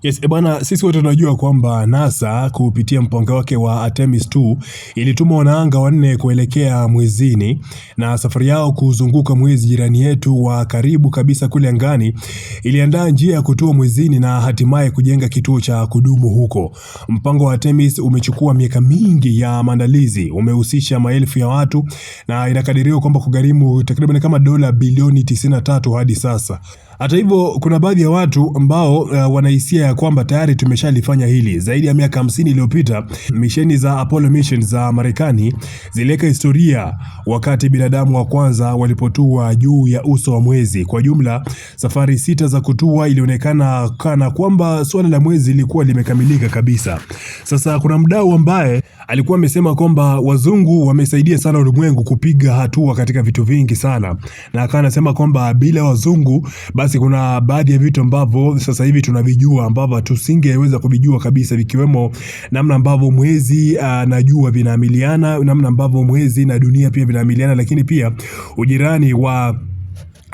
Yes, bwana, sisi wote tunajua kwamba NASA kupitia mpango wake wa Artemis 2 ilituma wanaanga wanne kuelekea mwezini, na safari yao kuzunguka mwezi jirani yetu wa karibu kabisa kule angani iliandaa njia ya kutua mwezini na hatimaye kujenga kituo cha kudumu huko. Mpango wa Artemis umechukua miaka mingi ya maandalizi, umehusisha maelfu ya watu na inakadiriwa kwamba kugharimu takriban kama dola bilioni 93 hadi sasa. Hata hivyo, kuna baadhi ya watu ambao wanahisia ya kwamba tayari tumeshalifanya hili. Zaidi ya miaka 50 iliyopita, misheni za Apollo mission za Marekani ziliweka historia wakati binadamu wa kwanza walipotua juu ya uso wa mwezi. Kwa jumla, safari 6 za kutua ilionekana kana kwamba swala la mwezi lilikuwa limekamilika kabisa. Sasa kuna mdau ambaye alikuwa amesema kwamba wazungu wamesaidia sana ulimwengu kupiga hatua katika vitu vingi sana, na akawa anasema kwamba bila wazungu basi kuna baadhi ya vitu ambavyo sasa hivi tunavijua ambavyo tusingeweza kuvijua kabisa, vikiwemo namna ambavyo mwezi na jua vinaamiliana, namna ambavyo mwezi na dunia pia vinaamiliana, lakini pia ujirani wa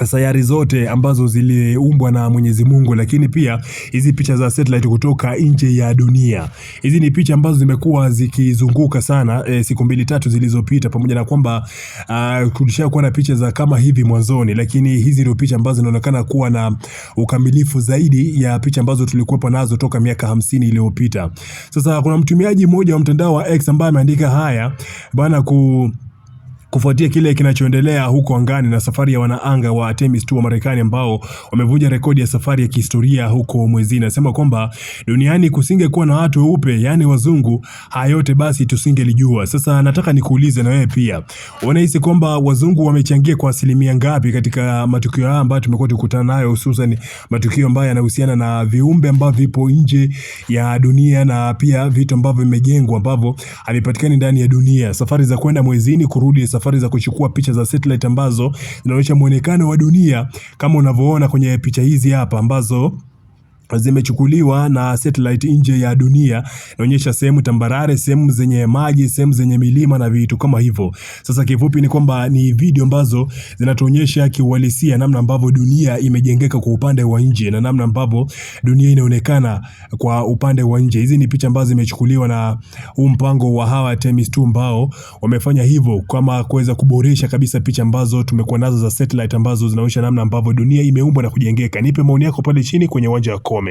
sayari zote ambazo ziliumbwa na Mwenyezi Mungu, lakini pia hizi picha za satellite kutoka nje ya dunia. Hizi ni picha ambazo zimekuwa zikizunguka sana siku 2-3 zilizopita, pamoja na kwamba kulishakuwa na picha za kama hivi mwanzoni, lakini hizi ndio picha ambazo zinaonekana kuwa na ukamilifu zaidi ya picha ambazo tulikuwa nazo toka miaka 50 iliyopita. Sasa kuna mtumiaji mmoja wa mtandao wa X ambaye ameandika haya bwana, kufuatia kile kinachoendelea huko angani na safari ya wanaanga wa Artemis 2 wa Marekani ambao wamevunja rekodi ya safari ya kihistoria huko mwezini. Nasema kwamba duniani kusingekuwa na watu weupe, yani wazungu, haya yote basi tusingelijua. Sasa nataka nikuulize na wewe pia, unahisi kwamba wazungu wamechangia kwa asilimia ngapi katika matukio haya ambayo tumekuwa tukutana nayo, hususan matukio ambayo yanahusiana na viumbe ambavyo vipo nje ya dunia na pia vitu ambavyo vimejengwa ambavyo havipatikani ndani ya dunia, safari za kwenda mwezini, kurudi, safari za kuchukua picha za satellite ambazo zinaonyesha muonekano wa dunia kama unavyoona kwenye picha hizi hapa ambazo zimechukuliwa na satellite nje ya dunia. Inaonyesha sehemu tambarare, sehemu zenye maji, sehemu zenye milima na vitu kama hivyo. Sasa kifupi ni kwamba ni video ambazo zinatuonyesha kiuhalisia namna ambavyo dunia imejengeka kwa upande wa nje na namna ambavyo dunia inaonekana kwa upande wa nje. Hizi ni picha ambazo zimechukuliwa na huu mpango wa hawa Artemis 2 ambao wamefanya hivyo kama kuweza kuboresha kabisa picha ambazo tumekuwa nazo za satellite ambazo zinaonyesha namna ambavyo dunia imeumbwa na kujengeka. Nipe maoni yako pale chini kwenye uwanja wa comment.